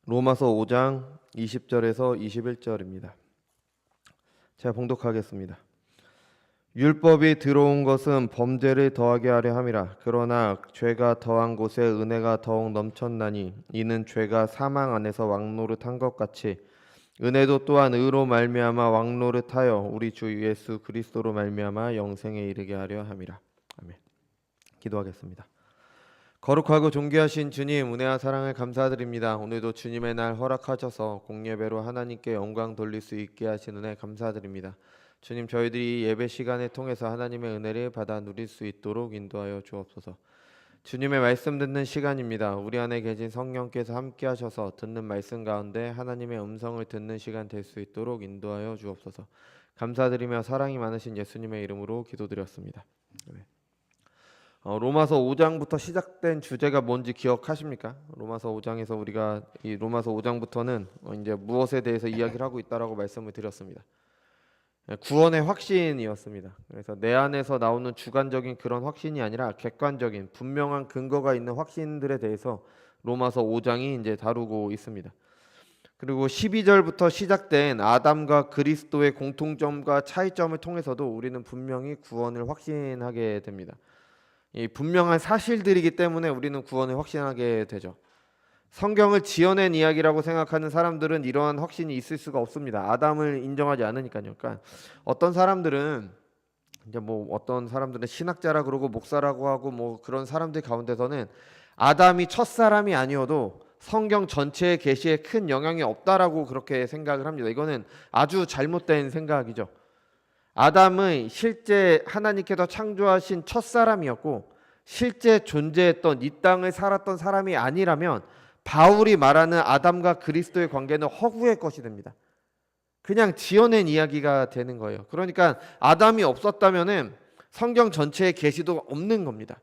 로마서 5장 20절에서 21절입니다. 제가 봉독하겠습니다. 율법이 들어온 것은 범죄를 더하게 하려 함이라. 그러나 죄가 더한 곳에 은혜가 더욱 넘쳤나니 이는 죄가 사망 안에서 왕노릇한 것 같이 은혜도 또한 의로 말미암아 왕노릇하여 우리 주 예수 그리스도로 말미암아 영생에 이르게 하려 함이라. 아멘. 기도하겠습니다. 거룩하고 존귀하신 주님, 은혜와 사랑을 감사드립니다. 오늘도 주님의 날 허락하셔서 공예배로 하나님께 영광 돌릴 수 있게 하신 은혜 감사드립니다. 주님, 저희들이 예배 시간을 통해서 하나님의 은혜를 받아 누릴 수 있도록 인도하여 주옵소서. 주님의 말씀 듣는 시간입니다. 우리 안에 계신 성령께서 함께 하셔서 듣는 말씀 가운데 하나님의 음성을 듣는 시간 될 수 있도록 인도하여 주옵소서. 감사드리며 사랑이 많으신 예수님의 이름으로 기도드렸습니다. 네. 로마서 5장부터 시작된 주제가 뭔지 기억하십니까? 로마서 5장에서 우리가 이 로마서 5장부터는 이제 무엇에 대해서 이야기를 하고 있다라고 말씀을 드렸습니다. 구원의 확신이었습니다. 그래서 내 안에서 나오는 주관적인 그런 확신이 아니라 객관적인 분명한 근거가 있는 확신들에 대해서 로마서 5장이 이제 다루고 있습니다. 그리고 12절부터 시작된 아담과 그리스도의 공통점과 차이점을 통해서도 우리는 분명히 구원을 확신하게 됩니다. 이 분명한 사실들이기 때문에 우리는 구원을 확신하게 되죠. 성경을 지어낸 이야기라고 생각하는 사람들은 이러한 확신이 있을 수가 없습니다. 아담을 인정하지 않으니까요. 그러니까 어떤 사람들은 어떤 사람들은 신학자라 그러고 목사라고 하고 뭐 그런 사람들 가운데서는 아담이 첫 사람이 아니어도 성경 전체의 계시에 큰 영향이 없다라고 그렇게 생각을 합니다. 이거는 아주 잘못된 생각이죠. 아담은 실제 하나님께서 창조하신 첫 사람이었고 실제 존재했던 이 땅을 살았던 사람이 아니라면 바울이 말하는 아담과 그리스도의 관계는 허구의 것이 됩니다. 그냥 지어낸 이야기가 되는 거예요. 그러니까 아담이 없었다면은 성경 전체의 계시도 없는 겁니다.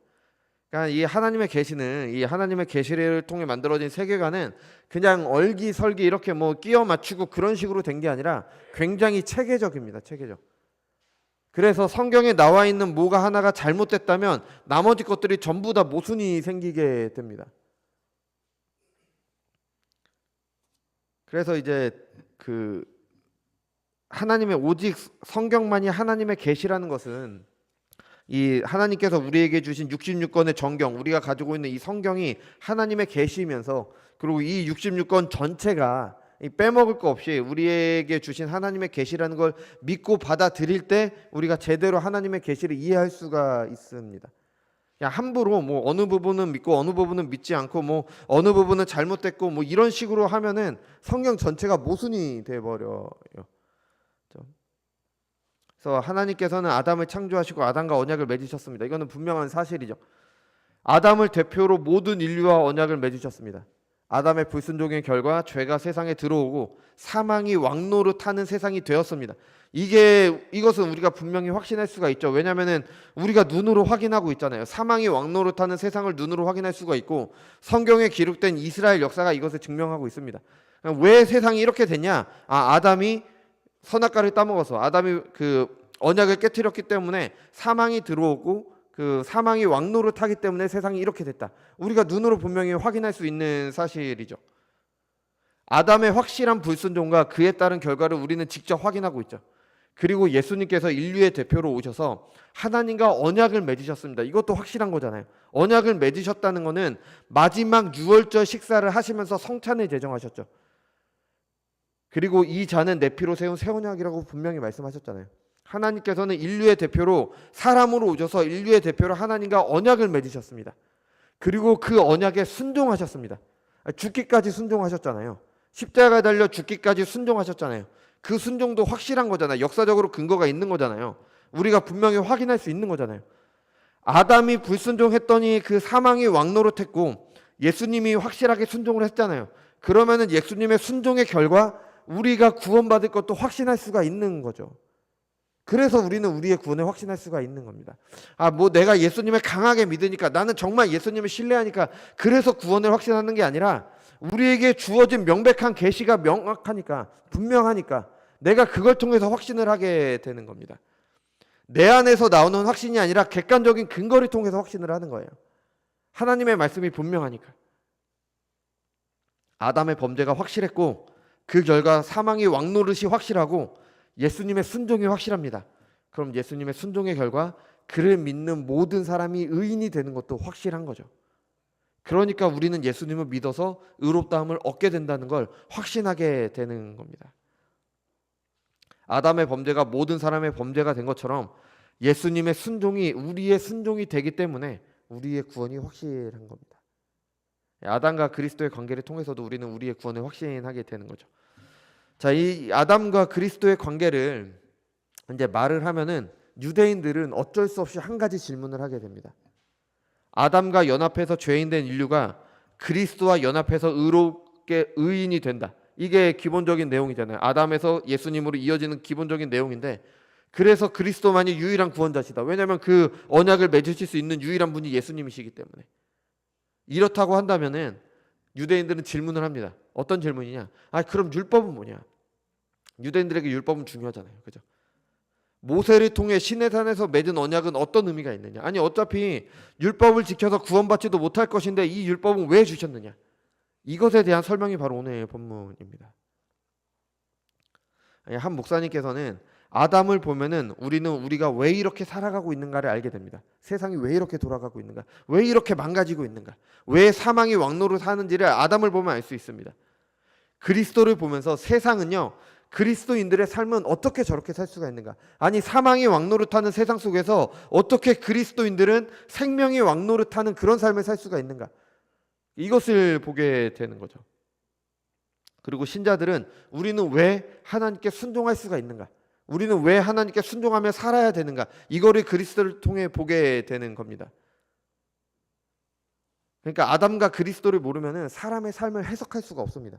그러니까 이 하나님의 계시는 이 하나님의 계시를 통해 만들어진 세계관은 그냥 얼기설기 이렇게 뭐 끼워 맞추고 그런 식으로 된 게 아니라 굉장히 체계적입니다. 체계적. 그래서 성경에 나와 있는 뭐가 하나가 잘못됐다면 나머지 것들이 전부 다 모순이 생기게 됩니다. 그래서 이제 그 하나님의 오직 성경만이 하나님의 계시라는 것은 이 하나님께서 우리에게 주신 66권의 정경, 우리가 가지고 있는 이 성경이 하나님의 계시이면서 그리고 이 66권 전체가 빼먹을 거 없이 우리에게 주신 하나님의 계시라는 걸 믿고 받아들일 때 우리가 제대로 하나님의 계시를 이해할 수가 있습니다. 그냥 함부로 뭐 어느 부분은 믿고 어느 부분은 믿지 않고 뭐 어느 부분은 잘못됐고 뭐 이런 식으로 하면은 성경 전체가 모순이 돼 버려요. 그래서 하나님께서는 아담을 창조하시고 아담과 언약을 맺으셨습니다. 이거는 분명한 사실이죠. 아담을 대표로 모든 인류와 언약을 맺으셨습니다. 아담의 불순종의 결과 죄가 세상에 들어오고 사망이 왕노릇하는 세상이 되었습니다. 이것은 우리가 분명히 확신할 수가 있죠. 왜냐하면 우리가 눈으로 확인하고 있잖아요. 사망이 왕노릇하는 세상을 눈으로 확인할 수가 있고 성경에 기록된 이스라엘 역사가 이것을 증명하고 있습니다. 왜 세상이 이렇게 됐냐? 아담이 선악과를 따먹어서 아담이 그 언약을 깨트렸기 때문에 사망이 들어오고 그 사망이 왕노릇하기 때문에 세상이 이렇게 됐다. 우리가 눈으로 분명히 확인할 수 있는 사실이죠. 아담의 확실한 불순종과 그에 따른 결과를 우리는 직접 확인하고 있죠. 그리고 예수님께서 인류의 대표로 오셔서 하나님과 언약을 맺으셨습니다. 이것도 확실한 거잖아요. 언약을 맺으셨다는 것은 마지막 유월절 식사를 하시면서 성찬을 제정하셨죠. 그리고 이 잔은 내 피로 세운 새 언약이라고 분명히 말씀하셨잖아요. 하나님께서는 인류의 대표로 사람으로 오셔서 인류의 대표로 하나님과 언약을 맺으셨습니다. 그리고 그 언약에 순종하셨습니다. 죽기까지 순종하셨잖아요. 십자가에 달려 죽기까지 순종하셨잖아요. 그 순종도 확실한 거잖아요. 역사적으로 근거가 있는 거잖아요. 우리가 분명히 확인할 수 있는 거잖아요. 아담이 불순종했더니 그 사망이 왕노릇했고 예수님이 확실하게 순종을 했잖아요. 그러면은 예수님의 순종의 결과 우리가 구원받을 것도 확신할 수가 있는 거죠. 그래서 우리는 우리의 구원을 확신할 수가 있는 겁니다. 내가 예수님을 강하게 믿으니까 나는 정말 예수님을 신뢰하니까 그래서 구원을 확신하는 게 아니라 우리에게 주어진 명백한 계시가 명확하니까 분명하니까 내가 그걸 통해서 확신을 하게 되는 겁니다. 내 안에서 나오는 확신이 아니라 객관적인 근거를 통해서 확신을 하는 거예요. 하나님의 말씀이 분명하니까. 아담의 범죄가 확실했고 그 결과 사망의 왕노릇이 확실하고 예수님의 순종이 확실합니다. 그럼 예수님의 순종의 결과 그를 믿는 모든 사람이 의인이 되는 것도 확실한 거죠. 그러니까 우리는 예수님을 믿어서 의롭다함을 얻게 된다는 걸 확신하게 되는 겁니다. 아담의 범죄가 모든 사람의 범죄가 된 것처럼 예수님의 순종이 우리의 순종이 되기 때문에 우리의 구원이 확실한 겁니다. 아담과 그리스도의 관계를 통해서도 우리는 우리의 구원을 확신하게 되는 거죠. 자, 이 아담과 그리스도의 관계를 이제 말을 하면은 유대인들은 어쩔 수 없이 한 가지 질문을 하게 됩니다. 아담과 연합해서 죄인된 인류가 그리스도와 연합해서 의롭게 의인이 된다. 이게 기본적인 내용이잖아요. 아담에서 예수님으로 이어지는 기본적인 내용인데, 그래서 그리스도만이 유일한 구원자시다. 왜냐하면 그 언약을 맺으실 수 있는 유일한 분이 예수님이시기 때문에. 이렇다고 한다면은 유대인들은 질문을 합니다. 어떤 질문이냐? 그럼 율법은 뭐냐? 유대인들에게 율법은 중요하잖아요. 그죠? 모세를 통해 시내산에서 맺은 언약은 어떤 의미가 있느냐? 아니 어차피 율법을 지켜서 구원받지도 못할 것인데 이 율법은 왜 주셨느냐? 이것에 대한 설명이 바로 오늘 본문입니다. 한 목사님께서는 아담을 보면은 우리가 왜 이렇게 살아가고 있는가를 알게 됩니다. 세상이 왜 이렇게 돌아가고 있는가? 왜 이렇게 망가지고 있는가? 왜 사망이 왕노릇 하는지를 아담을 보면 알 수 있습니다. 그리스도를 보면서 세상은요, 그리스도인들의 삶은 어떻게 저렇게 살 수가 있는가? 아니 사망이 왕노릇하는 세상 속에서 어떻게 그리스도인들은 생명이 왕노릇하는 그런 삶을 살 수가 있는가? 이것을 보게 되는 거죠. 그리고 신자들은 우리는 왜 하나님께 순종할 수가 있는가? 우리는 왜 하나님께 순종하며 살아야 되는가? 이거를 그리스도를 통해 보게 되는 겁니다. 그러니까 아담과 그리스도를 모르면은 사람의 삶을 해석할 수가 없습니다.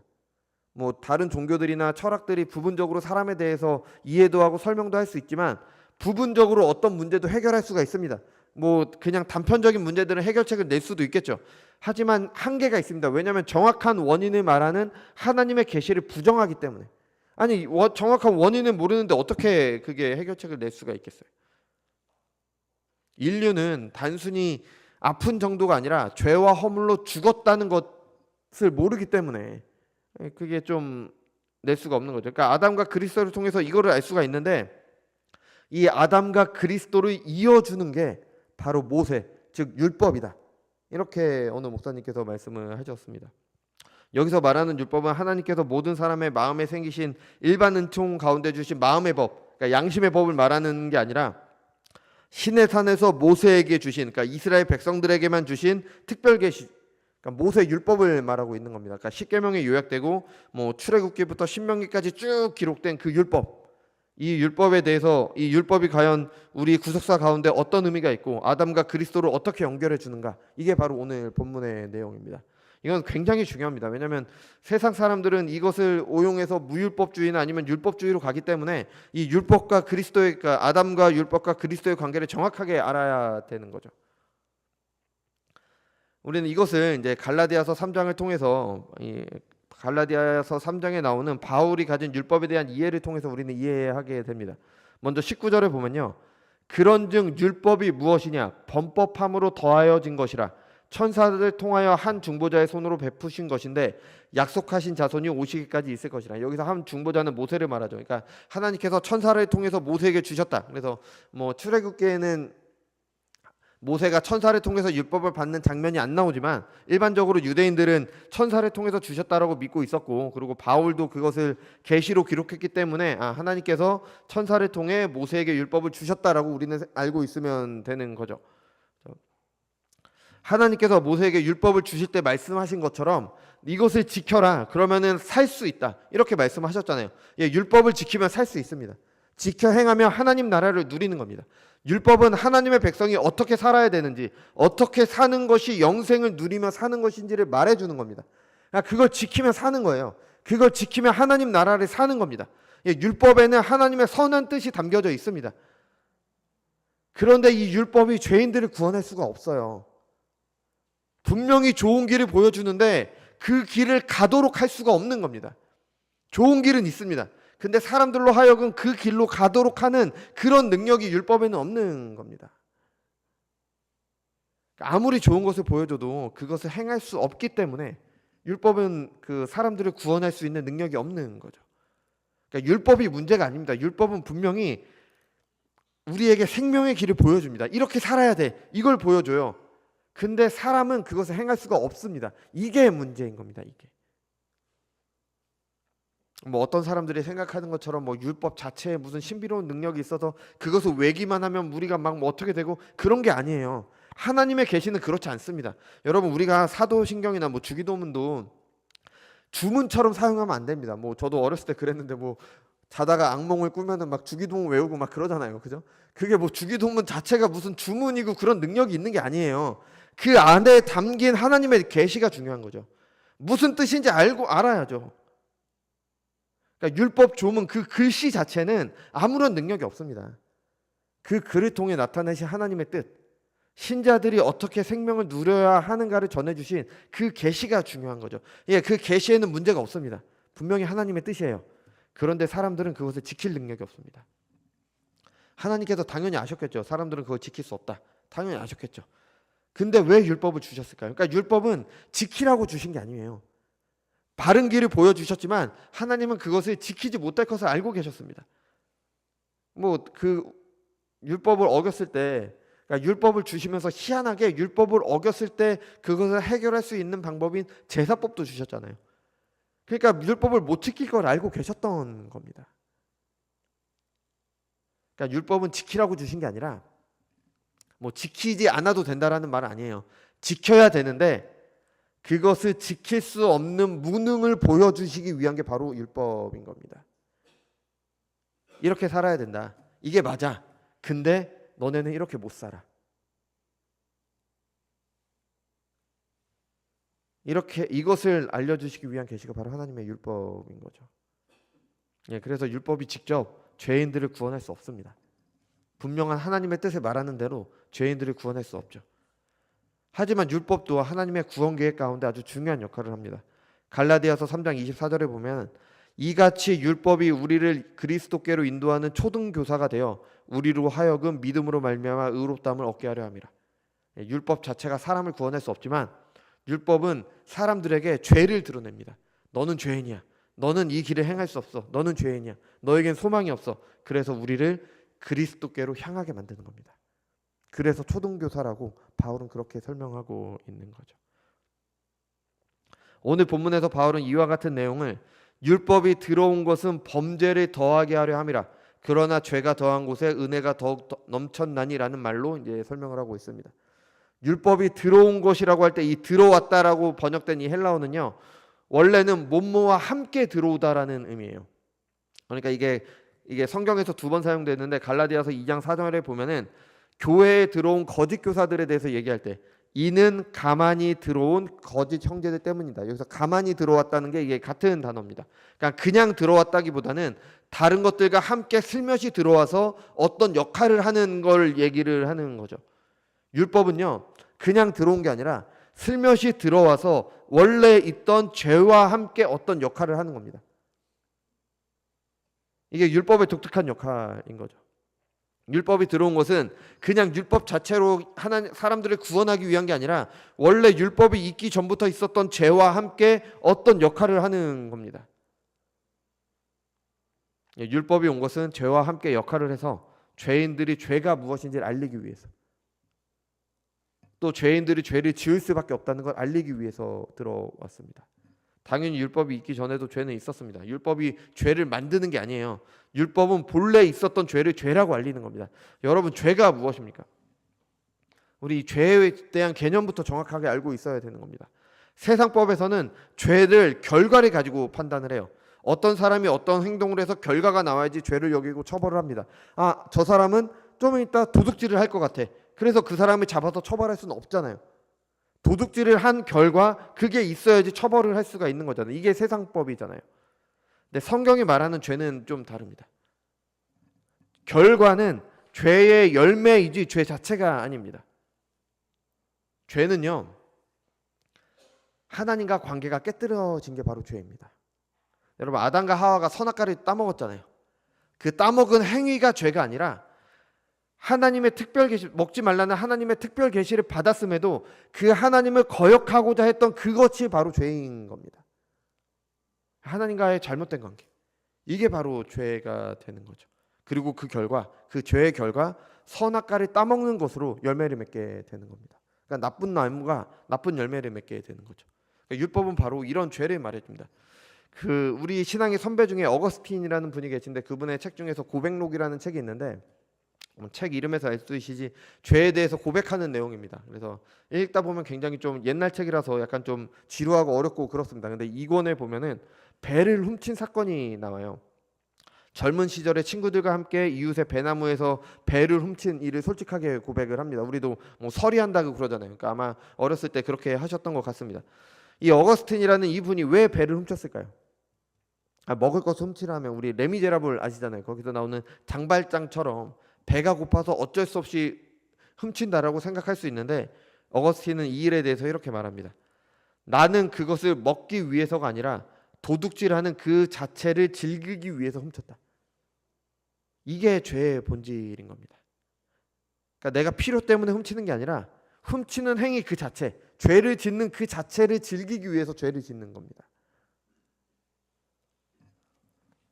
뭐 다른 종교들이나 철학들이 부분적으로 사람에 대해서 이해도 하고 설명도 할 수 있지만 부분적으로 어떤 문제도 해결할 수가 있습니다. 뭐 그냥 단편적인 문제들은 해결책을 낼 수도 있겠죠. 하지만 한계가 있습니다. 왜냐하면 정확한 원인을 말하는 하나님의 계시를 부정하기 때문에. 아니 정확한 원인을 모르는데 어떻게 그게 해결책을 낼 수가 있겠어요? 인류는 단순히 아픈 정도가 아니라 죄와 허물로 죽었다는 것을 모르기 때문에 그게 좀 낼 수가 없는 거죠. 그러니까 아담과 그리스도를 통해서 이거를 알 수가 있는데, 이 아담과 그리스도를 이어주는 게 바로 모세, 즉 율법이다. 이렇게 어느 목사님께서 말씀을 하셨습니다. 여기서 말하는 율법은 하나님께서 모든 사람의 마음에 생기신 일반 은총 가운데 주신 마음의 법, 그러니까 양심의 법을 말하는 게 아니라 신의 산에서 모세에게 주신, 그러니까 이스라엘 백성들에게만 주신 특별 계시, 그러니까 모세 율법을 말하고 있는 겁니다. 그러니까 십계명에 요약되고 뭐 출애굽기부터 신명기까지 쭉 기록된 그 율법, 이 율법에 대해서 이 율법이 과연 우리 구속사 가운데 어떤 의미가 있고 아담과 그리스도를 어떻게 연결해 주는가, 이게 바로 오늘 본문의 내용입니다. 이건 굉장히 중요합니다. 왜냐하면 세상 사람들은 이것을 오용해서 무율법주의나 아니면 율법주의로 가기 때문에 이 율법과 그리스도의, 그러니까 아담과 율법과 그리스도의 관계를 정확하게 알아야 되는 거죠. 우리는 이것을 이제 갈라디아서 3장을 통해서, 이 갈라디아서 3장에 나오는 바울이 가진 율법에 대한 이해를 통해서 우리는 이해하게 됩니다. 먼저 19절에 보면요, 그런즉 율법이 무엇이냐? 범법함으로 더하여진 것이라. 천사들을 통하여 한 중보자의 손으로 베푸신 것인데 약속하신 자손이 오시기까지 있을 것이라. 여기서 한 중보자는 모세를 말하죠. 그러니까 하나님께서 천사를 통해서 모세에게 주셨다. 그래서 뭐 출애굽기에는 모세가 천사를 통해서 율법을 받는 장면이 안 나오지만 일반적으로 유대인들은 천사를 통해서 주셨다라고 믿고 있었고, 그리고 바울도 그것을 계시로 기록했기 때문에 하나님께서 천사를 통해 모세에게 율법을 주셨다라고 우리는 알고 있으면 되는 거죠. 하나님께서 모세에게 율법을 주실 때 말씀하신 것처럼 이것을 지켜라, 그러면은 살 수 있다, 이렇게 말씀하셨잖아요. 율법을 지키면 살 수 있습니다. 지켜 행하며 하나님 나라를 누리는 겁니다. 율법은 하나님의 백성이 어떻게 살아야 되는지, 어떻게 사는 것이 영생을 누리며 사는 것인지를 말해주는 겁니다. 그걸 지키며 사는 거예요. 그걸 지키며 하나님 나라를 사는 겁니다. 율법에는 하나님의 선한 뜻이 담겨져 있습니다. 그런데 이 율법이 죄인들을 구원할 수가 없어요. 분명히 좋은 길을 보여주는데 그 길을 가도록 할 수가 없는 겁니다. 좋은 길은 있습니다. 근데 사람들로 하여금 그 길로 가도록 하는 그런 능력이 율법에는 없는 겁니다. 아무리 좋은 것을 보여줘도 그것을 행할 수 없기 때문에 율법은 그 사람들을 구원할 수 있는 능력이 없는 거죠. 그러니까 율법이 문제가 아닙니다. 율법은 분명히 우리에게 생명의 길을 보여줍니다. 이렇게 살아야 돼. 이걸 보여줘요. 근데 사람은 그것을 행할 수가 없습니다. 이게 문제인 겁니다. 이게. 뭐 어떤 사람들이 생각하는 것처럼 뭐 율법 자체에 무슨 신비로운 능력이 있어서 그것을 외기만 하면 우리가 막 뭐 어떻게 되고 그런 게 아니에요. 하나님의 계시는 그렇지 않습니다. 여러분 우리가 사도신경이나 뭐 주기도문도 주문처럼 사용하면 안 됩니다. 뭐 저도 어렸을 때 그랬는데 뭐 자다가 악몽을 꾸면은 막 주기도문 외우고 막 그러잖아요. 그죠? 그게 뭐 주기도문 자체가 무슨 주문이고 그런 능력이 있는 게 아니에요. 그 안에 담긴 하나님의 계시가 중요한 거죠. 무슨 뜻인지 알아야죠. 그러니까 율법 조문 그 글씨 자체는 아무런 능력이 없습니다. 그 글을 통해 나타내신 하나님의 뜻, 신자들이 어떻게 생명을 누려야 하는가를 전해주신 그 계시가 중요한 거죠. 예, 그 계시에는 문제가 없습니다. 분명히 하나님의 뜻이에요. 그런데 사람들은 그것을 지킬 능력이 없습니다. 하나님께서 당연히 아셨겠죠. 사람들은 그걸 지킬 수 없다. 당연히 아셨겠죠. 근데 왜 율법을 주셨을까요? 그러니까 율법은 지키라고 주신 게 아니에요. 바른 길을 보여주셨지만 하나님은 그것을 지키지 못할 것을 알고 계셨습니다. 뭐 그 율법을 어겼을 때, 그러니까 율법을 주시면서 희한하게 율법을 어겼을 때 그것을 해결할 수 있는 방법인 제사법도 주셨잖아요. 그러니까 율법을 못 지킬 걸 알고 계셨던 겁니다. 그러니까 율법은 지키라고 주신 게 아니라 뭐 지키지 않아도 된다라는 말은 아니에요. 지켜야 되는데 그것을 지킬 수 없는 무능을 보여주시기 위한 게 바로 율법인 겁니다. 이렇게 살아야 된다. 이게 맞아. 근데 너네는 이렇게 못 살아. 이렇게 이것을 알려주시기 위한 계시가 바로 하나님의 율법인 거죠. 예, 그래서 율법이 직접 죄인들을 구원할 수 없습니다. 분명한 하나님의 뜻을 말하는 대로 죄인들을 구원할 수 없죠. 하지만 율법도 하나님의 구원 계획 가운데 아주 중요한 역할을 합니다. 갈라디아서 3장 24절에 보면 이같이 율법이 우리를 그리스도께로 인도하는 초등교사가 되어 우리로 하여금 믿음으로 말미암아 의롭다함을 얻게 하려 함이라. 율법 자체가 사람을 구원할 수 없지만 율법은 사람들에게 죄를 드러냅니다. 너는 죄인이야. 너는 이 길을 행할 수 없어. 너는 죄인이야. 너에겐 소망이 없어. 그래서 우리를 그리스도께로 향하게 만드는 겁니다. 그래서 초등교사라고 바울은 그렇게 설명하고 있는 거죠. 오늘 본문에서 바울은 이와 같은 내용을 율법이 들어온 것은 범죄를 더하게 하려 함이라. 그러나 죄가 더한 곳에 은혜가 더욱 넘쳤나니라는 말로 이제 설명을 하고 있습니다. 율법이 들어온 것이라고 할 때 이 들어왔다라고 번역된 이 헬라어는요. 원래는 뭐뭐와 함께 들어오다라는 의미예요. 그러니까 이게 성경에서 2번 사용되는데 갈라디아서 2장 4절에 보면은 교회에 들어온 거짓 교사들에 대해서 얘기할 때 이는 가만히 들어온 거짓 형제들 때문이다. 여기서 가만히 들어왔다는 게 이게 같은 단어입니다. 그러니까 그냥 들어왔다기보다는 다른 것들과 함께 슬며시 들어와서 어떤 역할을 하는 걸 얘기를 하는 거죠. 율법은요 그냥 들어온 게 아니라 슬며시 들어와서 원래 있던 죄와 함께 어떤 역할을 하는 겁니다. 이게 율법의 독특한 역할인 거죠. 율법이 들어온 것은 그냥 율법 자체로 사람들을 구원하기 위한 게 아니라 원래 율법이 있기 전부터 있었던 죄와 함께 어떤 역할을 하는 겁니다. 율법이 온 것은 죄와 함께 역할을 해서 죄인들이 죄가 무엇인지를 알리기 위해서, 또 죄인들이 죄를 지을 수밖에 없다는 걸 알리기 위해서 들어왔습니다. 당연히 율법이 있기 전에도 죄는 있었습니다. 율법이 죄를 만드는 게 아니에요. 율법은 본래 있었던 죄를 죄라고 알리는 겁니다. 여러분, 죄가 무엇입니까? 우리 이 죄에 대한 개념부터 정확하게 알고 있어야 되는 겁니다. 세상법에서는 죄를 결과를 가지고 판단을 해요. 어떤 사람이 어떤 행동을 해서 결과가 나와야지 죄를 여기고 처벌을 합니다. 아, 저 사람은 좀 이따 도둑질을 할 것 같아. 그래서 그 사람을 잡아서 처벌할 수는 없잖아요. 도둑질을 한 결과 그게 있어야지 처벌을 할 수가 있는 거잖아요. 이게 세상법이잖아요. 근데 성경이 말하는 죄는 좀 다릅니다. 결과는 죄의 열매이지 죄 자체가 아닙니다. 죄는요, 하나님과 관계가 깨뜨려진 게 바로 죄입니다. 여러분, 아담과 하와가 선악과를 따먹었잖아요. 그 따먹은 행위가 죄가 아니라 하나님의 특별 계시, 먹지 말라는 하나님의 특별 계시를 받았음에도 그 하나님을 거역하고자 했던 그것이 바로 죄인 겁니다. 하나님과의 잘못된 관계, 이게 바로 죄가 되는 거죠. 그리고 그 결과, 그 죄의 결과 선악과를 따먹는 것으로 열매를 맺게 되는 겁니다. 그러니까 나쁜 나무가 나쁜 열매를 맺게 되는 거죠. 그러니까 율법은 바로 이런 죄를 말해줍니다. 그 우리 신앙의 선배 중에 어거스틴이라는 분이 계신데 그분의 책 중에서 고백록이라는 책이 있는데 책 이름에서 알 수 있듯이 죄에 대해서 고백하는 내용입니다. 그래서 읽다 보면 굉장히 좀 옛날 책이라서 약간 좀 지루하고 어렵고 그렇습니다. 근데 이 권에 보면은 배를 훔친 사건이 나와요. 젊은 시절에 친구들과 함께 이웃의 배나무에서 배를 훔친 일을 솔직하게 고백을 합니다. 우리도 뭐 서리한다고 그러잖아요. 그러니까 아마 어렸을 때 그렇게 하셨던 것 같습니다. 이 어거스틴이라는 이분이 왜 배를 훔쳤을까요? 먹을 것을 훔치라면 우리 레미제라블 아시잖아요. 거기서 나오는 장발장처럼 배가 고파서 어쩔 수 없이 훔친다라고 생각할 수 있는데 어거스틴은 이 일에 대해서 이렇게 말합니다. 나는 그것을 먹기 위해서가 아니라 도둑질하는 그 자체를 즐기기 위해서 훔쳤다. 이게 죄의 본질인 겁니다. 그러니까 내가 필요 때문에 훔치는 게 아니라 훔치는 행위 그 자체, 죄를 짓는 그 자체를 즐기기 위해서 죄를 짓는 겁니다.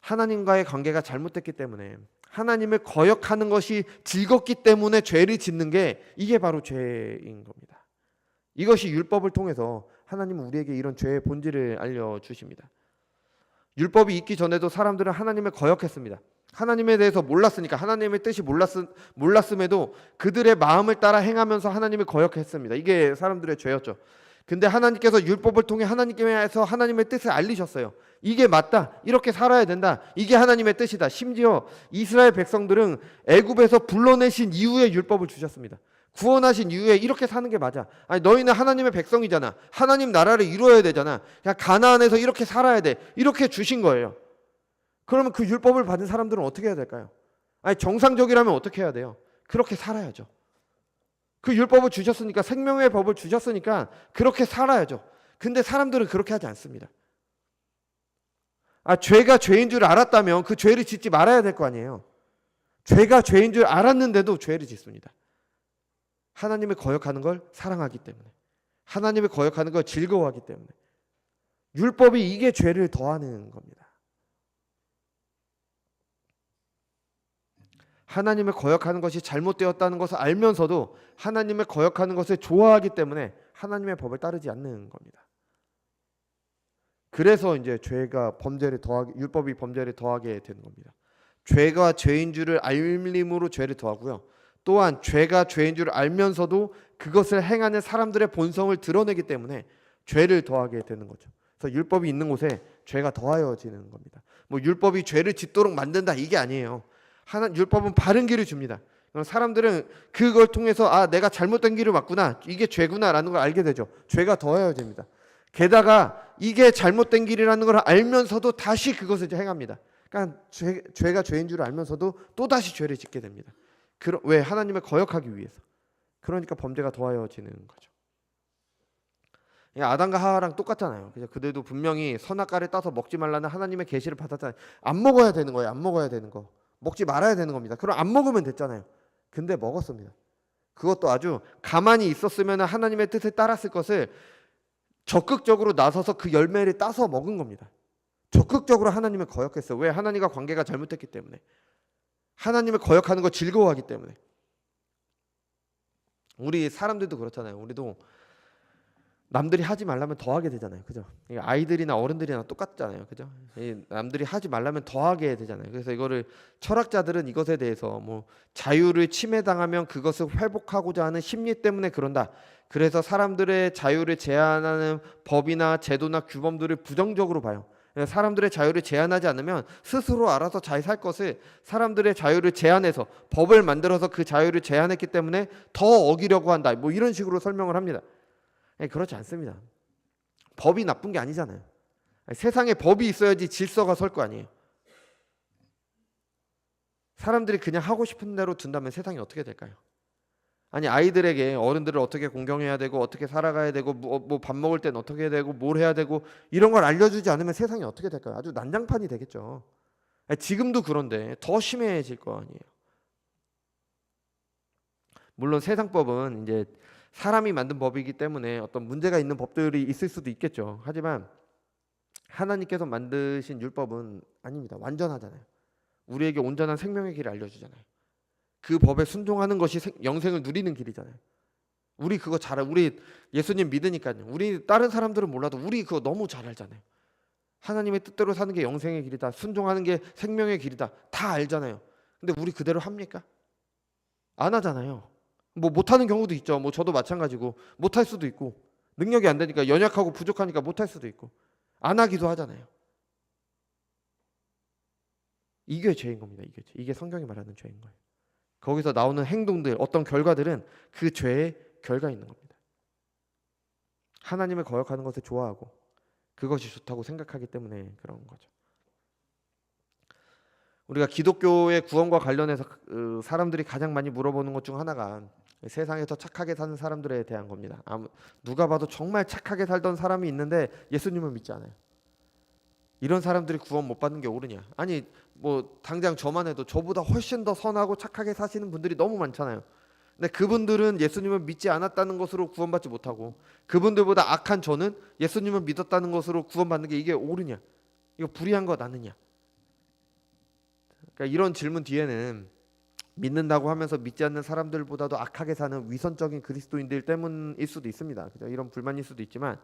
하나님과의 관계가 잘못됐기 때문에 하나님을 거역하는 것이 즐겁기 때문에 죄를 짓는 게 이게 바로 죄인 겁니다. 이것이 율법을 통해서 하나님은 우리에게 이런 죄의 본질을 알려주십니다. 율법이 있기 전에도 사람들은 하나님을 거역했습니다. 하나님에 대해서 몰랐으니까 하나님의 뜻이 몰랐음에도 그들의 마음을 따라 행하면서 하나님을 거역했습니다. 이게 사람들의 죄였죠. 근데 하나님께서 율법을 통해 하나님께서 하나님의 뜻을 알리셨어요. 이게 맞다. 이렇게 살아야 된다. 이게 하나님의 뜻이다. 심지어 이스라엘 백성들은 애굽에서 불러내신 이후에 율법을 주셨습니다. 구원하신 이후에 이렇게 사는 게 맞아. 아니 너희는 하나님의 백성이잖아. 하나님 나라를 이루어야 되잖아. 그냥 가나안에서 이렇게 살아야 돼. 이렇게 주신 거예요. 그러면 그 율법을 받은 사람들은 어떻게 해야 될까요? 아니 정상적이라면 어떻게 해야 돼요? 그렇게 살아야죠. 그 율법을 주셨으니까, 생명의 법을 주셨으니까 그렇게 살아야죠. 근데 사람들은 그렇게 하지 않습니다. 죄가 죄인 줄 알았다면 그 죄를 짓지 말아야 될 거 아니에요. 죄가 죄인 줄 알았는데도 죄를 짓습니다. 하나님을 거역하는 걸 사랑하기 때문에, 하나님을 거역하는 걸 즐거워하기 때문에. 율법이 이게 죄를 더하는 겁니다. 하나님을 거역하는 것이 잘못되었다는 것을 알면서도 하나님을 거역하는 것을 좋아하기 때문에 하나님의 법을 따르지 않는 겁니다. 그래서 이제 죄가 범죄를 더하게, 율법이 범죄를 더하게 되는 겁니다. 죄가 죄인 줄을 알림으로 죄를 더하고요. 또한 죄가 죄인 줄을 알면서도 그것을 행하는 사람들의 본성을 드러내기 때문에 죄를 더하게 되는 거죠. 그래서 율법이 있는 곳에 죄가 더하여지는 겁니다. 뭐 율법이 죄를 짓도록 만든다 이게 아니에요. 율법은 바른 길을 줍니다. 사람들은 그걸 통해서 내가 잘못된 길을 왔구나, 이게 죄구나라는 걸 알게 되죠. 죄가 더해집니다. 게다가 이게 잘못된 길이라는 걸 알면서도 다시 그것을 행합니다. 그러니까 죄가 죄인 줄 알면서도 또 다시 죄를 짓게 됩니다. 왜? 하나님을 거역하기 위해서. 그러니까 범죄가 더하여지는 거죠. 아담과 하와랑 똑같잖아요. 그들도 분명히 선악과를 따서 먹지 말라는 하나님의 계시를 받았잖아요. 안 먹어야 되는 거예요. 안 먹어야 되는 거. 먹지 말아야 되는 겁니다. 그럼 안 먹으면 됐잖아요. 근데 먹었습니다. 그것도 아주 가만히 있었으면 하나님의 뜻을 따랐을 것을 적극적으로 나서서 그 열매를 따서 먹은 겁니다. 적극적으로 하나님을 거역했어요. 왜? 하나님과 관계가 잘못됐기 때문에. 하나님을 거역하는 거 즐거워하기 때문에. 우리 사람들도 그렇잖아요. 우리도 남들이 하지 말라면 더 하게 되잖아요. 그죠? 아이들이나 어른들이나 똑같잖아요. 그죠? 남들이 하지 말라면 더 하게 되잖아요. 그래서 이거를 철학자들은 이것에 대해서 뭐 자유를 침해당하면 그것을 회복하고자 하는 심리 때문에 그런다. 그래서 사람들의 자유를 제한하는 법이나 제도나 규범들을 부정적으로 봐요. 사람들의 자유를 제한하지 않으면 스스로 알아서 잘 살 것을 사람들의 자유를 제한해서 법을 만들어서 그 자유를 제한했기 때문에 더 어기려고 한다. 뭐 이런 식으로 설명을 합니다. 그렇지 않습니다. 법이 나쁜 게 아니잖아요. 세상에 법이 있어야지 질서가 설 거 아니에요. 사람들이 그냥 하고 싶은 대로 둔다면 세상이 어떻게 될까요? 아니 아이들에게 어른들을 어떻게 공경해야 되고 어떻게 살아가야 되고 뭐 밥 먹을 땐 어떻게 해야 되고 뭘 해야 되고 이런 걸 알려주지 않으면 세상이 어떻게 될까요? 아주 난장판이 되겠죠. 지금도 그런데 더 심해질 거 아니에요. 물론 세상법은 이제 사람이 만든 법이기 때문에 어떤 문제가 있는 법들이 있을 수도 있겠죠. 하지만 하나님께서 만드신 율법은 아닙니다. 완전하잖아요. 우리에게 온전한 생명의 길을 알려주잖아요. 그 법에 순종하는 것이 영생을 누리는 길이잖아요. 우리 그거 잘 우리 예수님 믿으니까요. 우리 다른 사람들은 몰라도 우리 그거 너무 잘 알잖아요. 하나님의 뜻대로 사는 게 영생의 길이다. 순종하는 게 생명의 길이다. 다 알잖아요. 근데 우리 그대로 합니까? 안 하잖아요. 뭐 못하는 경우도 있죠. 뭐 저도 마찬가지고 못할 수도 있고 능력이 안 되니까 연약하고 부족하니까 못할 수도 있고 안 하기도 하잖아요. 이게 죄인 겁니다. 이게 성경이 말하는 죄인 거예요. 거기서 나오는 행동들, 어떤 결과들은 그 죄의 결과 있는 겁니다. 하나님을 거역하는 것을 좋아하고 그것이 좋다고 생각하기 때문에 그런 거죠. 우리가 기독교의 구원과 관련해서 사람들이 가장 많이 물어보는 것 중 하나가 세상에서 착하게 사는 사람들에 대한 겁니다. 누가 봐도 정말 착하게 살던 사람이 있는데 예수님을 믿지 않아요. 이런 사람들이 구원 못 받는 게 옳으냐? 아니 뭐 당장 저만 해도 저보다 훨씬 더 선하고 착하게 사시는 분들이 너무 많잖아요. 근데 그분들은 예수님을 믿지 않았다는 것으로 구원받지 못하고 그분들보다 악한 저는 예수님을 믿었다는 것으로 구원받는 게 이게 옳으냐? 이거 불의한 것 아느냐? 그러니까 이런 질문 뒤에는 믿는다고 하면서 믿지 않는 사람들보다도 악하게 사는 위선적인 그리스도인들 때문일 수도 있습니다. 이런 불만일 수도 있지만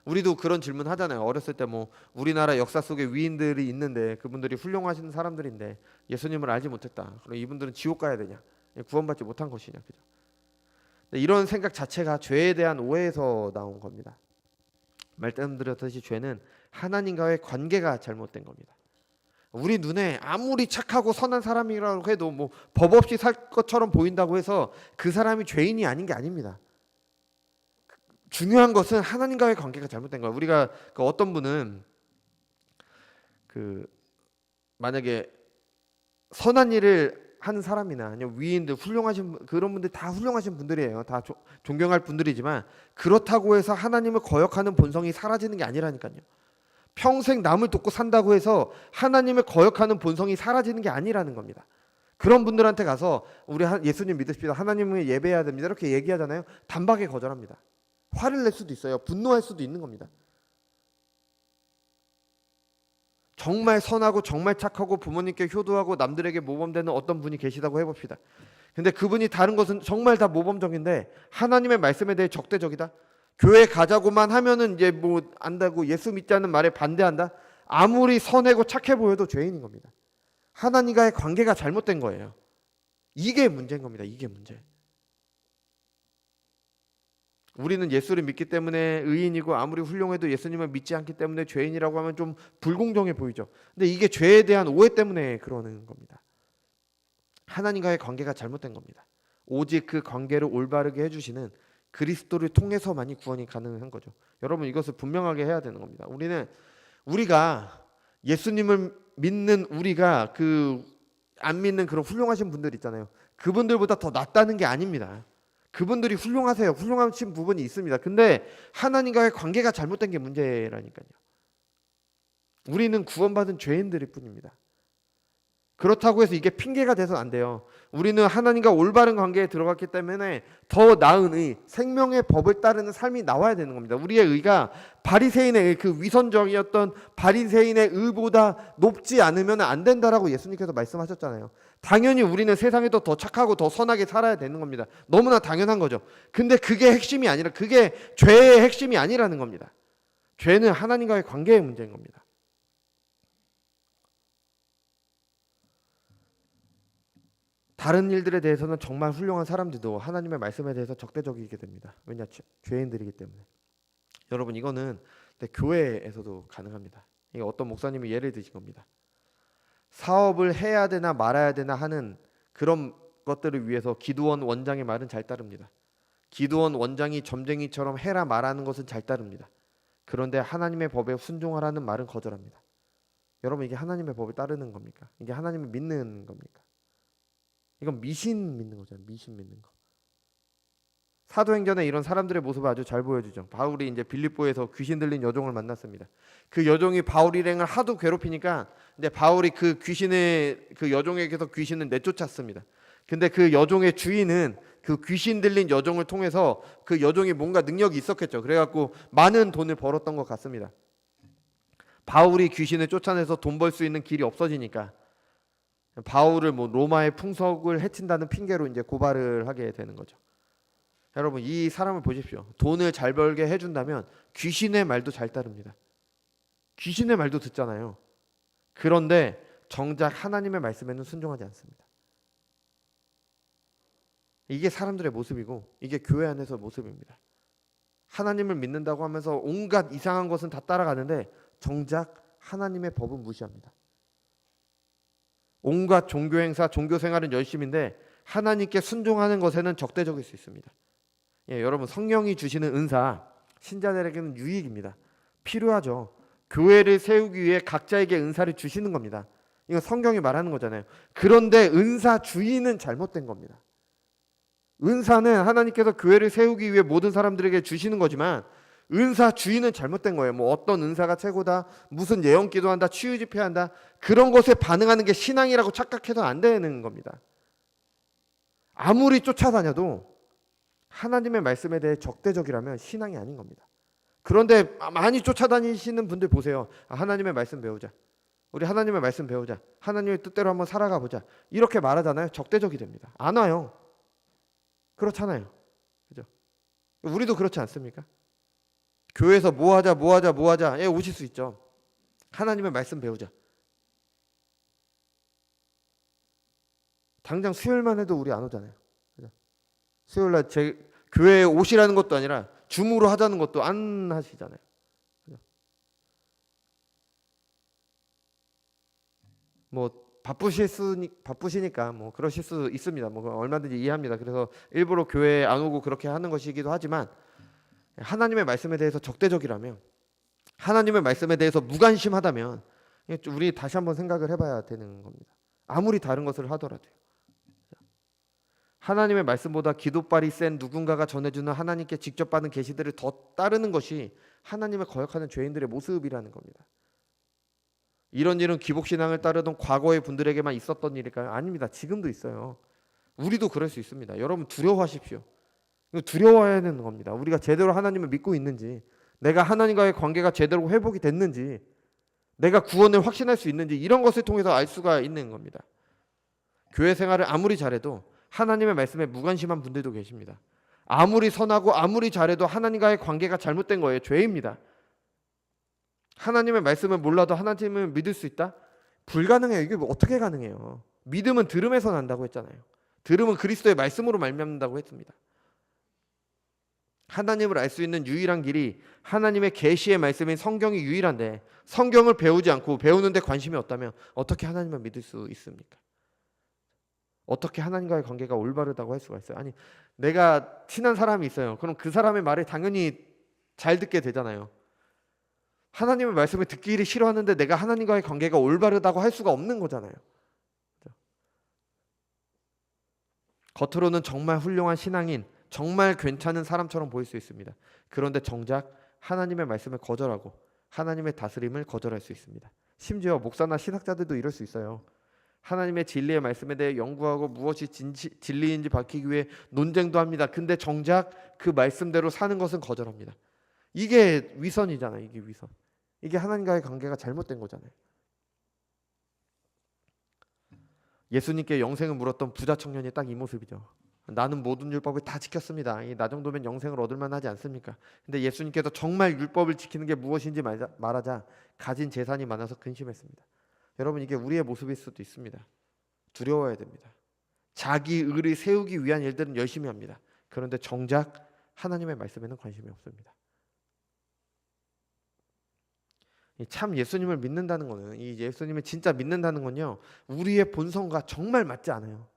우리도 그런 질문 하잖아요. 어렸을 때 뭐 우리나라 역사 속에 위인들이 있는데 그분들이 훌륭하신 사람들인데 예수님을 알지 못했다. 그럼 이분들은 지옥 가야 되냐? 구원받지 못한 것이냐? 그죠? 이런 생각 자체가 죄에 대한 오해에서 나온 겁니다. 말씀드렸듯이 죄는 하나님과의 관계가 잘못된 겁니다. 우리 눈에 아무리 착하고 선한 사람이라고 해도 뭐 법 없이 살 것처럼 보인다고 해서 그 사람이 죄인이 아닌 게 아닙니다. 중요한 것은 하나님과의 관계가 잘못된 거예요. 우리가 어떤 분은 만약에 선한 일을 하는 사람이나 아니면 위인들 훌륭하신 그런 분들 다 훌륭하신 분들이에요. 다 존경할 분들이지만 그렇다고 해서 하나님을 거역하는 본성이 사라지는 게 아니라니까요. 평생 남을 돕고 산다고 해서 하나님을 거역하는 본성이 사라지는 게 아니라는 겁니다. 그런 분들한테 가서 우리 예수님 믿으십시다. 하나님을 예배해야 됩니다. 이렇게 얘기하잖아요. 단박에 거절합니다. 화를 낼 수도 있어요. 분노할 수도 있는 겁니다. 정말 선하고 정말 착하고 부모님께 효도하고 남들에게 모범되는 어떤 분이 계시다고 해봅시다. 근데 그분이 다른 것은 정말 다 모범적인데 하나님의 말씀에 대해 적대적이다. 교회 가자고만 하면은 이제 뭐 안다고 예수 믿자는 말에 반대한다. 아무리 선하고 착해 보여도 죄인인 겁니다. 하나님과의 관계가 잘못된 거예요. 이게 문제인 겁니다. 이게 문제. 우리는 예수를 믿기 때문에 의인이고 아무리 훌륭해도 예수님을 믿지 않기 때문에 죄인이라고 하면 좀 불공정해 보이죠. 근데 이게 죄에 대한 오해 때문에 그러는 겁니다. 하나님과의 관계가 잘못된 겁니다. 오직 그 관계를 올바르게 해주시는 그리스도를 통해서만이 구원이 가능한 거죠. 여러분 이것을 분명하게 해야 되는 겁니다. 우리가 예수님을 믿는 우리가 안 믿는 그런 훌륭하신 분들 있잖아요. 그분들보다 더 낫다는 게 아닙니다. 그분들이 훌륭하세요. 훌륭하신 부분이 있습니다. 근데 하나님과의 관계가 잘못된 게 문제라니까요. 우리는 구원받은 죄인들일 뿐입니다. 그렇다고 해서 이게 핑계가 돼서는 안 돼요. 우리는 하나님과 올바른 관계에 들어갔기 때문에 더 나은 의, 생명의 법을 따르는 삶이 나와야 되는 겁니다. 우리의 의가 바리새인의 의, 그 위선적이었던 바리새인의 의보다 높지 않으면 안 된다라고 예수님께서 말씀하셨잖아요. 당연히 우리는 세상에도 더 착하고 더 선하게 살아야 되는 겁니다. 너무나 당연한 거죠. 근데 그게 핵심이 아니라 그게 죄의 핵심이 아니라는 겁니다. 죄는 하나님과의 관계의 문제인 겁니다. 다른 일들에 대해서는 정말 훌륭한 사람들도 하나님의 말씀에 대해서 적대적이게 됩니다. 왜냐? 죄인들이기 때문에. 여러분 이거는 교회에서도 가능합니다. 이게 어떤 목사님이 예를 드신 겁니다. 사업을 해야 되나 말아야 되나 하는 그런 것들을 위해서 기드원 원장의 말은 잘 따릅니다. 기드원 원장이 점쟁이처럼 해라 말하는 것은 잘 따릅니다. 그런데 하나님의 법에 순종하라는 말은 거절합니다. 여러분 이게 하나님의 법을 따르는 겁니까? 이게 하나님을 믿는 겁니까? 이건 미신 믿는 거잖아요. 미신 믿는 거. 사도행전에 이런 사람들의 모습을 아주 잘 보여주죠. 바울이 이제 빌립보에서 귀신 들린 여종을 만났습니다. 그 여종이 바울 일행을 하도 괴롭히니까 근데 바울이 그 여종에게서 귀신을 내쫓았습니다. 근데 그 여종의 주인은 그 귀신 들린 여종을 통해서 그 여종이 뭔가 능력이 있었겠죠. 그래갖고 많은 돈을 벌었던 것 같습니다. 바울이 귀신을 쫓아내서 돈 벌 수 있는 길이 없어지니까 바울을 뭐 로마의 풍속을 해친다는 핑계로 이제 고발을 하게 되는 거죠. 여러분, 이 사람을 보십시오. 돈을 잘 벌게 해준다면 귀신의 말도 잘 따릅니다. 귀신의 말도 듣잖아요. 그런데 정작 하나님의 말씀에는 순종하지 않습니다. 이게 사람들의 모습이고 이게 교회 안에서 모습입니다. 하나님을 믿는다고 하면서 온갖 이상한 것은 다 따라가는데 정작 하나님의 법은 무시합니다. 온갖 종교 행사, 종교 생활은 열심인데 하나님께 순종하는 것에는 적대적일 수 있습니다. 여러분, 성령이 주시는 은사 신자들에게는 유익입니다. 필요하죠. 교회를 세우기 위해 각자에게 은사를 주시는 겁니다. 이건 성경이 말하는 거잖아요. 그런데 은사 주인은 잘못된 겁니다. 은사는 하나님께서 교회를 세우기 위해 모든 사람들에게 주시는 거지만 은사 주인은 잘못된 거예요. 뭐 어떤 은사가 최고다, 무슨 예언 기도한다, 치유 집회한다, 그런 것에 반응하는 게 신앙이라고 착각해도 안 되는 겁니다. 아무리 쫓아다녀도 하나님의 말씀에 대해 적대적이라면 신앙이 아닌 겁니다. 그런데 많이 쫓아다니시는 분들 보세요. 하나님의 말씀 배우자, 우리 하나님의 말씀 배우자, 하나님의 뜻대로 한번 살아가 보자, 이렇게 말하잖아요. 적대적이 됩니다. 안 와요. 그렇잖아요. 그죠? 우리도 그렇지 않습니까? 교회에서 뭐 하자 오실 수 있죠. 하나님의 말씀 배우자. 당장 수요일만 해도 우리 안 오잖아요. 그죠? 수요일날 제 교회에 오시라는 것도 아니라 줌으로 하자는 것도 안 하시잖아요. 그죠? 뭐 바쁘시니까 뭐 그러실 수 있습니다. 뭐 얼마든지 이해합니다. 그래서 일부러 교회에 안 오고 그렇게 하는 것이기도 하지만 하나님의 말씀에 대해서 적대적이라면, 하나님의 말씀에 대해서 무관심하다면 우리 다시 한번 생각을 해봐야 되는 겁니다. 아무리 다른 것을 하더라도요. 하나님의 말씀보다 기도발이 센 누군가가 전해주는 하나님께 직접 받은 계시들을 더 따르는 것이 하나님을 거역하는 죄인들의 모습이라는 겁니다. 이런 일은 기복신앙을 따르던 과거의 분들에게만 있었던 일일까요? 아닙니다. 지금도 있어요. 우리도 그럴 수 있습니다. 여러분, 두려워하십시오. 두려워해야 되는 겁니다. 우리가 제대로 하나님을 믿고 있는지, 내가 하나님과의 관계가 제대로 회복이 됐는지, 내가 구원을 확신할 수 있는지, 이런 것을 통해서 알 수가 있는 겁니다. 교회 생활을 아무리 잘해도 하나님의 말씀에 무관심한 분들도 계십니다. 아무리 선하고 아무리 잘해도 하나님과의 관계가 잘못된 거예요. 죄입니다. 하나님의 말씀을 몰라도 하나님을 믿을 수 있다? 불가능해요. 이게 어떻게 가능해요? 믿음은 들음에서 난다고 했잖아요. 들음은 그리스도의 말씀으로 말미암는다고 했습니다. 하나님을 알 수 있는 유일한 길이 하나님의 계시의 말씀인 성경이 유일한데, 성경을 배우지 않고 배우는 데 관심이 없다면 어떻게 하나님을 믿을 수 있습니까? 어떻게 하나님과의 관계가 올바르다고 할 수가 있어요? 아니, 내가 친한 사람이 있어요. 그럼 그 사람의 말을 당연히 잘 듣게 되잖아요. 하나님의 말씀을 듣기를 싫어하는데 내가 하나님과의 관계가 올바르다고 할 수가 없는 거잖아요. 겉으로는 정말 훌륭한 신앙인, 정말 괜찮은 사람처럼 보일 수 있습니다. 그런데 정작 하나님의 말씀을 거절하고 하나님의 다스림을 거절할 수 있습니다. 심지어 목사나 신학자들도 이럴 수 있어요. 하나님의 진리의 말씀에 대해 연구하고 무엇이 진리인지 밝히기 위해 논쟁도 합니다. 근데 정작 그 말씀대로 사는 것은 거절합니다. 이게 위선이잖아요. 이게 위선. 이게 하나님과의 관계가 잘못된 거잖아요. 예수님께 영생을 물었던 부자 청년이 딱 이 모습이죠. 나는 모든 율법을 다 지켰습니다. 나 정도면 영생을 얻을 만하지 않습니까? 근데 예수님께서 정말 율법을 지키는 게 무엇인지 말하자 가진 재산이 많아서 근심했습니다. 여러분, 이게 우리의 모습일 수도 있습니다. 두려워야 됩니다. 자기 의를 세우기 위한 일들은 열심히 합니다. 그런데 정작 하나님의 말씀에는 관심이 없습니다. 참 예수님을 믿는다는 거는, 이 예수님을 진짜 믿는다는 건요, 우리의 본성과 정말 맞지 않아요.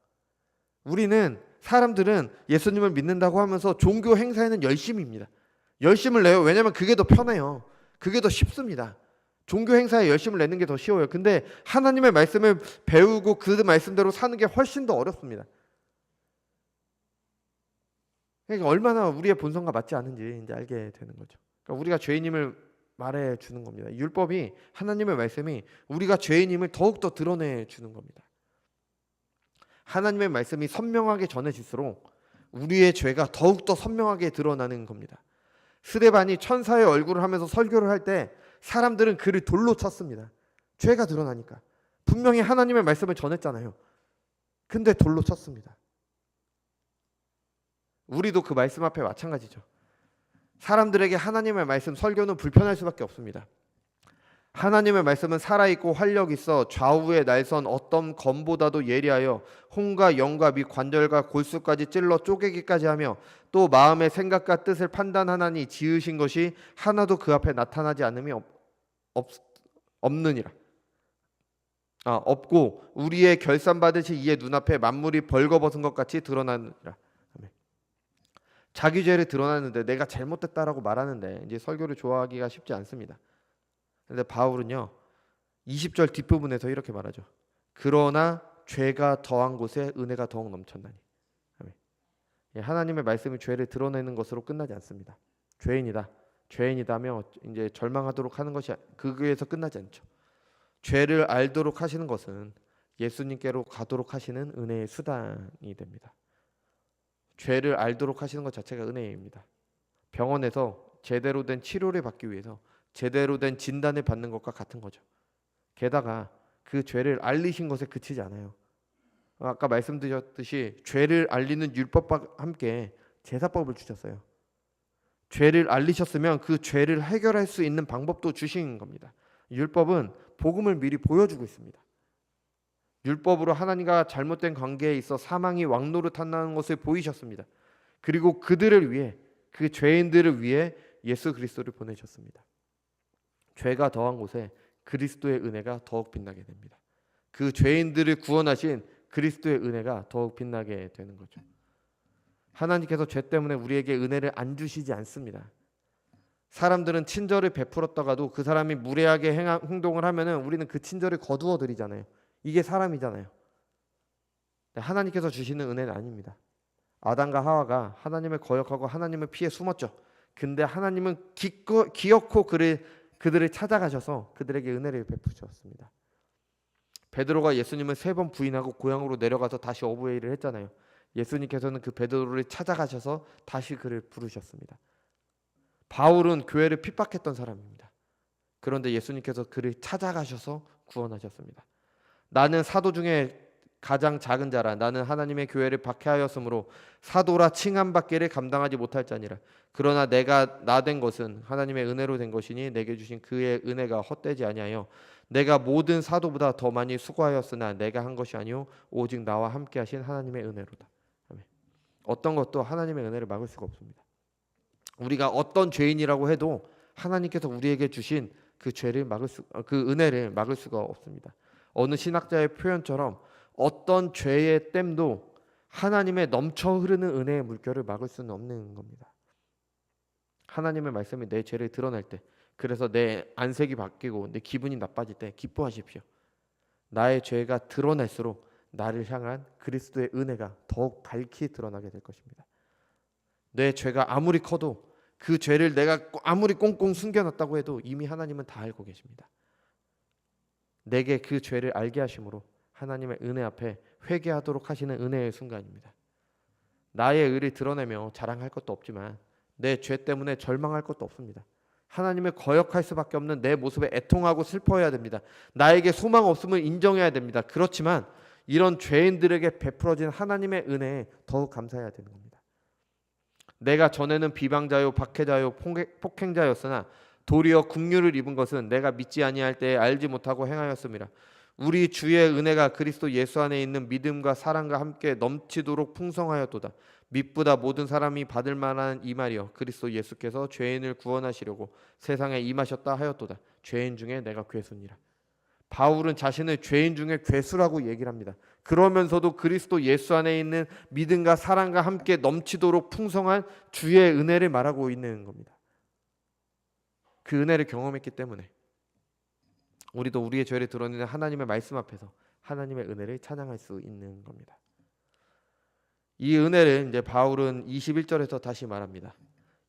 사람들은 예수님을 믿는다고 하면서 종교 행사에는 열심입니다. 열심을 내요. 왜냐하면 그게 더 편해요. 그게 더 쉽습니다. 종교 행사에 열심을 내는 게 더 쉬워요. 근데 하나님의 말씀을 배우고 그 말씀대로 사는 게 훨씬 더 어렵습니다. 그러니까 얼마나 우리의 본성과 맞지 않은지 이제 알게 되는 거죠. 그러니까 우리가 죄인임을 말해 주는 겁니다. 율법이, 하나님의 말씀이 우리가 죄인임을 더욱더 드러내 주는 겁니다. 하나님의 말씀이 선명하게 전해질수록 우리의 죄가 더욱더 선명하게 드러나는 겁니다. 스데반이 천사의 얼굴을 하면서 설교를 할 때 사람들은 그를 돌로 쳤습니다. 죄가 드러나니까. 분명히 하나님의 말씀을 전했잖아요. 근데 돌로 쳤습니다. 우리도 그 말씀 앞에 마찬가지죠. 사람들에게 하나님의 말씀 설교는 불편할 수밖에 없습니다. 하나님의 말씀은 살아있고 활력 있어 좌우에 날선 어떤 검보다도 예리하여 혼과 영과 및 관절과 골수까지 찔러 쪼개기까지 하며 또 마음의 생각과 뜻을 판단하나니 지으신 것이 하나도 그 앞에 나타나지 않음이 없고 우리의 결산받으시 이의 눈앞에 만물이 벌거벗은 것 같이 드러나느니라. 자기 죄를 드러나는데 내가 잘못됐다라고 말하는데 이제 설교를 좋아하기가 쉽지 않습니다. 근데 바울은요 20절 뒷부분에서 이렇게 말하죠. 그러나 죄가 더한 곳에 은혜가 더욱 넘쳤나니. 하나님의 말씀이 죄를 드러내는 것으로 끝나지 않습니다. 죄인이다며 이제 절망하도록 하는 것이 그거에서 끝나지 않죠. 죄를 알도록 하시는 것은 예수님께로 가도록 하시는 은혜의 수단이 됩니다. 죄를 알도록 하시는 것 자체가 은혜입니다. 병원에서 제대로 된 치료를 받기 위해서 제대로 된 진단을 받는 것과 같은 거죠. 게다가 그 죄를 알리신 것에 그치지 않아요. 아까 말씀드렸듯이 죄를 알리는 율법과 함께 제사법을 주셨어요. 죄를 알리셨으면 그 죄를 해결할 수 있는 방법도 주신 겁니다. 율법은 복음을 미리 보여주고 있습니다. 율법으로 하나님과 잘못된 관계에 있어 사망이 왕노릇한다는 것을 보이셨습니다. 그리고 그들을 위해 그 죄인들을 위해 예수 그리스도를 보내셨습니다. 죄가 더한 곳에 그리스도의 은혜가 더욱 빛나게 됩니다. 그 죄인들을 구원하신 그리스도의 은혜가 더욱 빛나게 되는 거죠. 하나님께서 죄 때문에 우리에게 은혜를 안 주시지 않습니다. 사람들은 친절을 베풀었다가도 그 사람이 무례하게 행동을 하면은 우리는 그 친절을 거두어 드리잖아요. 이게 사람이잖아요. 하나님께서 주시는 은혜는 아닙니다. 아담과 하와가 하나님을 거역하고 하나님을 피해 숨었죠. 근데 하나님은 기어코 그들을 찾아가셔서 그들에게 은혜를 베푸셨습니다. 베드로가 예수님을 3번 부인하고 고향으로 내려가서 다시 어부회의를 했잖아요. 예수님께서는 그 베드로를 찾아가셔서 다시 그를 부르셨습니다. 바울은 교회를 핍박했던 사람입니다. 그런데 예수님께서 그를 찾아가셔서 구원하셨습니다. 나는 사도 중에 가장 작은 자라. 나는 하나님의 교회를 박해하였으므로 사도라 칭함받기를 감당하지 못할 자니라. 그러나 내가 나 된 것은 하나님의 은혜로 된 것이니 내게 주신 그의 은혜가 헛되지 아니하여 내가 모든 사도보다 더 많이 수고하였으나 내가 한 것이 아니요 오직 나와 함께 하신 하나님의 은혜로다. 아멘. 어떤 것도 하나님의 은혜를 막을 수가 없습니다. 우리가 어떤 죄인이라고 해도 하나님께서 우리에게 주신 그 은혜를 막을 수가 없습니다. 어느 신학자의 표현처럼 어떤 죄의 댐도 하나님의 넘쳐 흐르는 은혜의 물결을 막을 수는 없는 겁니다. 하나님의 말씀이 내 죄를 드러낼 때, 그래서 내 안색이 바뀌고 내 기분이 나빠질 때 기뻐하십시오. 나의 죄가 드러날수록 나를 향한 그리스도의 은혜가 더욱 밝히 드러나게 될 것입니다. 내 죄가 아무리 커도 그 죄를 내가 아무리 꽁꽁 숨겨놨다고 해도 이미 하나님은 다 알고 계십니다. 내게 그 죄를 알게 하심으로 하나님의 은혜 앞에 회개하도록 하시는 은혜의 순간입니다. 나의 의를 드러내며 자랑할 것도 없지만 내 죄 때문에 절망할 것도 없습니다. 하나님을 거역할 수밖에 없는 내 모습에 애통하고 슬퍼해야 됩니다. 나에게 소망 없음을 인정해야 됩니다. 그렇지만 이런 죄인들에게 베풀어진 하나님의 은혜에 더욱 감사해야 되는 겁니다. 내가 전에는 비방자요 박해자요 폭행자였으나 도리어 긍휼을 입은 것은 내가 믿지 아니할 때에 알지 못하고 행하였음이라. 우리 주의 은혜가 그리스도 예수 안에 있는 믿음과 사랑과 함께 넘치도록 풍성하였도다. 믿보다 모든 사람이 받을 만한 이 말이여 그리스도 예수께서 죄인을 구원하시려고 세상에 임하셨다 하였도다. 죄인 중에 내가 괴수니라. 바울은 자신을 죄인 중에 괴수라고 얘기를 합니다. 그러면서도 그리스도 예수 안에 있는 믿음과 사랑과 함께 넘치도록 풍성한 주의 은혜를 말하고 있는 겁니다. 그 은혜를 경험했기 때문에 우리도 우리의 죄를 드러내는 하나님의 말씀 앞에서 하나님의 은혜를 찬양할 수 있는 겁니다. 이 은혜를 이제 바울은 21절에서 다시 말합니다.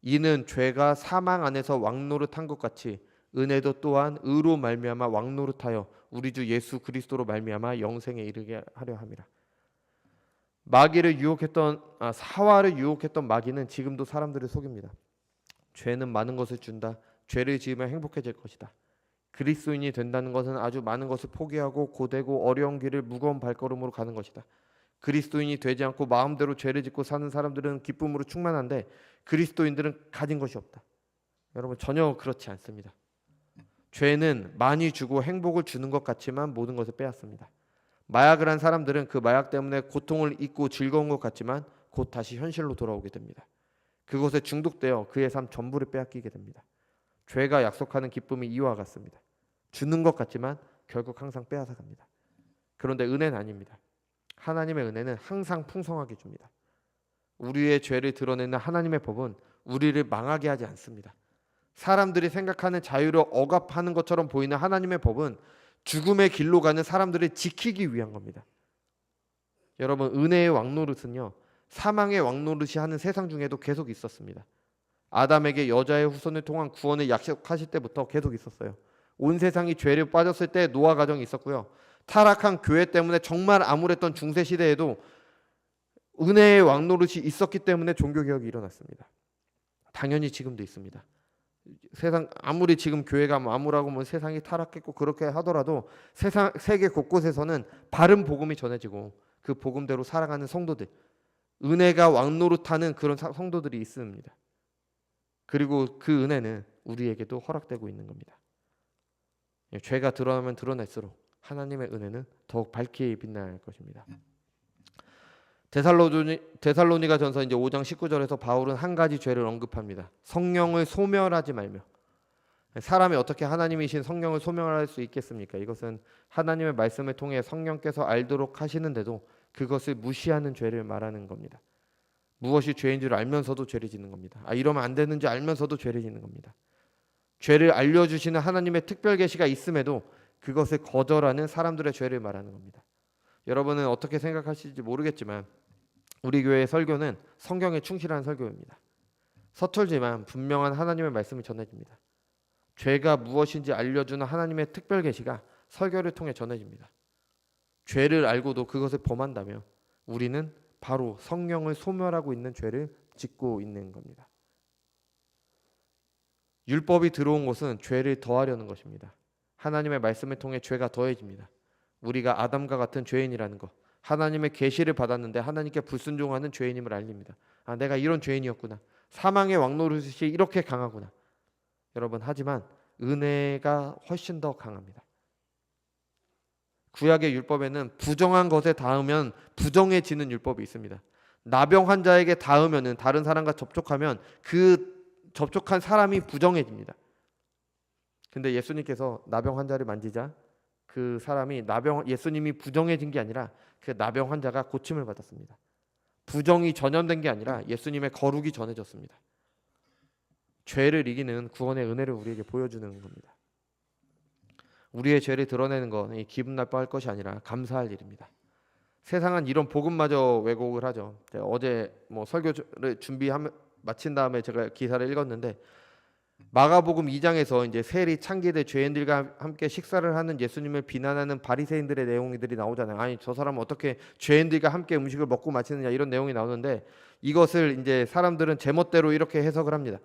이는 죄가 사망 안에서 왕노릇한 것 같이 은혜도 또한 의로 말미암아 왕노릇하여 우리 주 예수 그리스도로 말미암아 영생에 이르게 하려 함이라. 사화를 유혹했던 마귀는 지금도 사람들을 속입니다. 죄는 많은 것을 준다. 죄를 지으면 행복해질 것이다. 그리스도인이 된다는 것은 아주 많은 것을 포기하고 고되고 어려운 길을 무거운 발걸음으로 가는 것이다. 그리스도인이 되지 않고 마음대로 죄를 짓고 사는 사람들은 기쁨으로 충만한데 그리스도인들은 가진 것이 없다. 여러분, 전혀 그렇지 않습니다. 죄는 많이 주고 행복을 주는 것 같지만 모든 것을 빼앗습니다. 마약을 한 사람들은 그 마약 때문에 고통을 잊고 즐거운 것 같지만 곧 다시 현실로 돌아오게 됩니다. 그것에 중독되어 그의 삶 전부를 빼앗기게 됩니다. 죄가 약속하는 기쁨이 이와 같습니다. 주는 것 같지만 결국 항상 빼앗아 갑니다. 그런데 은혜는 아닙니다. 하나님의 은혜는 항상 풍성하게 줍니다. 우리의 죄를 드러내는 하나님의 법은 우리를 망하게 하지 않습니다. 사람들이 생각하는 자유를 억압하는 것처럼 보이는 하나님의 법은 죽음의 길로 가는 사람들을 지키기 위한 겁니다. 여러분, 은혜의 왕노릇은요, 사망의 왕노릇이 하는 세상 중에도 계속 있었습니다. 아담에게 여자의 후손을 통한 구원을 약속하실 때부터 계속 있었어요. 온 세상이 죄를 빠졌을 때 노아 가정이 있었고요. 타락한 교회 때문에 정말 암울했던 중세 시대에도 은혜의 왕노릇이 있었기 때문에 종교개혁이 일어났습니다. 당연히 지금도 있습니다. 세상 아무리 지금 교회가 암울하고 뭐 세상이 타락했고 그렇게 하더라도 세계 곳곳에서는 바른 복음이 전해지고 그 복음대로 살아가는 성도들, 은혜가 왕노릇하는 그런 성도들이 있습니다. 그리고 그 은혜는 우리에게도 허락되고 있는 겁니다. 죄가 드러나면 드러날수록 하나님의 은혜는 더욱 밝게 빛날 것입니다. 데살로니가 전서 이제 5장 19절에서 바울은 한 가지 죄를 언급합니다. 성령을 소멸하지 말며. 사람이 어떻게 하나님이신 성령을 소멸할 수 있겠습니까? 이것은 하나님의 말씀을 통해 성령께서 알도록 하시는데도 그것을 무시하는 죄를 말하는 겁니다. 무엇이 죄인 줄 알면서도 죄를 짓는 겁니다. 이러면 안 되는지 알면서도 죄를 짓는 겁니다. 죄를 알려주시는 하나님의 특별 계시가 있음에도 그것을 거절하는 사람들의 죄를 말하는 겁니다. 여러분은 어떻게 생각하실지 모르겠지만 우리 교회의 설교는 성경에 충실한 설교입니다. 서툴지만 분명한 하나님의 말씀이 전해집니다. 죄가 무엇인지 알려주는 하나님의 특별 계시가 설교를 통해 전해집니다. 죄를 알고도 그것을 범한다면 우리는 바로 성령을 소멸하고 있는 죄를 짓고 있는 겁니다. 율법이 들어온 것은 죄를 더하려는 것입니다. 하나님의 말씀을 통해 죄가 더해집니다. 우리가 아담과 같은 죄인이라는 것, 하나님의 계시를 받았는데 하나님께 불순종하는 죄인임을 알립니다. 내가 이런 죄인이었구나. 사망의 왕노릇이 이렇게 강하구나. 여러분, 하지만 은혜가 훨씬 더 강합니다. 구약의 율법에는 부정한 것에 닿으면 부정해지는 율법이 있습니다. 나병 환자에게 닿으면은 다른 사람과 접촉하면 그 접촉한 사람이 부정해집니다. 근데 예수님께서 나병 환자를 만지자 그 사람이 예수님이 부정해진 게 아니라 그 나병 환자가 고침을 받았습니다. 부정이 전염된 게 아니라 예수님의 거룩이 전해졌습니다. 죄를 이기는 구원의 은혜를 우리에게 보여주는 겁니다. 우리의 죄를 드러내는 건 기분 나빠할 것이 아니라 감사할 일입니다. 세상은 이런 복음마저 왜곡을 하죠. 어제 설교를 마친 다음에 제가 기사를 읽었는데 마가복음 2장에서 이제 세리 창기대 죄인들과 함께 식사를 하는 예수님을 비난하는 바리새인들의 내용들이 나오잖아요. 저 사람은 어떻게 죄인들과 함께 음식을 먹고 마시느냐 이런 내용이 나오는데 이것을 이제 사람들은 제멋대로 이렇게 해석을 합니다.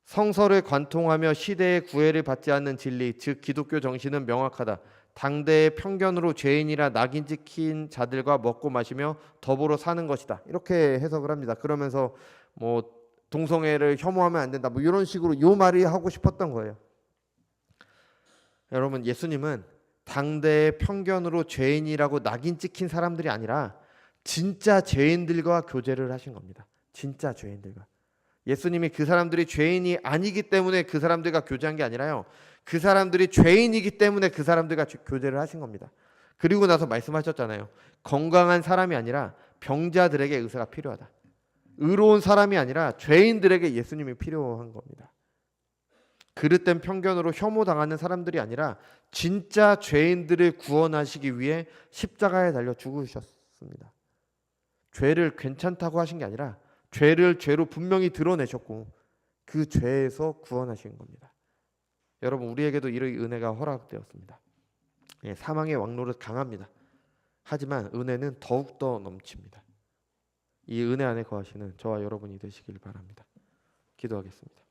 성서를 관통하며 시대의 구애를 받지 않는 진리, 즉 기독교 정신은 명확하다. 당대의 편견으로 죄인이라 낙인 찍힌 자들과 먹고 마시며 더불어 사는 것이다. 이렇게 해석을 합니다. 그러면서 동성애를 혐오하면 안 된다. 이런 식으로 이 말이 하고 싶었던 거예요. 여러분, 예수님은 당대의 편견으로 죄인이라고 낙인 찍힌 사람들이 아니라 진짜 죄인들과 교제를 하신 겁니다. 진짜 죄인들과. 예수님이 그 사람들이 죄인이 아니기 때문에 그 사람들과 교제한 게 아니라요. 그 사람들이 죄인이기 때문에 그 사람들과 교제를 하신 겁니다. 그리고 나서 말씀하셨잖아요. 건강한 사람이 아니라 병자들에게 의사가 필요하다. 의로운 사람이 아니라 죄인들에게 예수님이 필요한 겁니다. 그릇된 편견으로 혐오당하는 사람들이 아니라 진짜 죄인들을 구원하시기 위해 십자가에 달려 죽으셨습니다. 죄를 괜찮다고 하신 게 아니라 죄를 죄로 분명히 드러내셨고 그 죄에서 구원하신 겁니다. 여러분, 우리에게도 이런 은혜가 허락되었습니다. 사망의 왕노릇 강합니다. 하지만 은혜는 더욱더 넘칩니다. 이 은혜 안에 거하시는 저와 여러분이 되시길 바랍니다. 기도하겠습니다.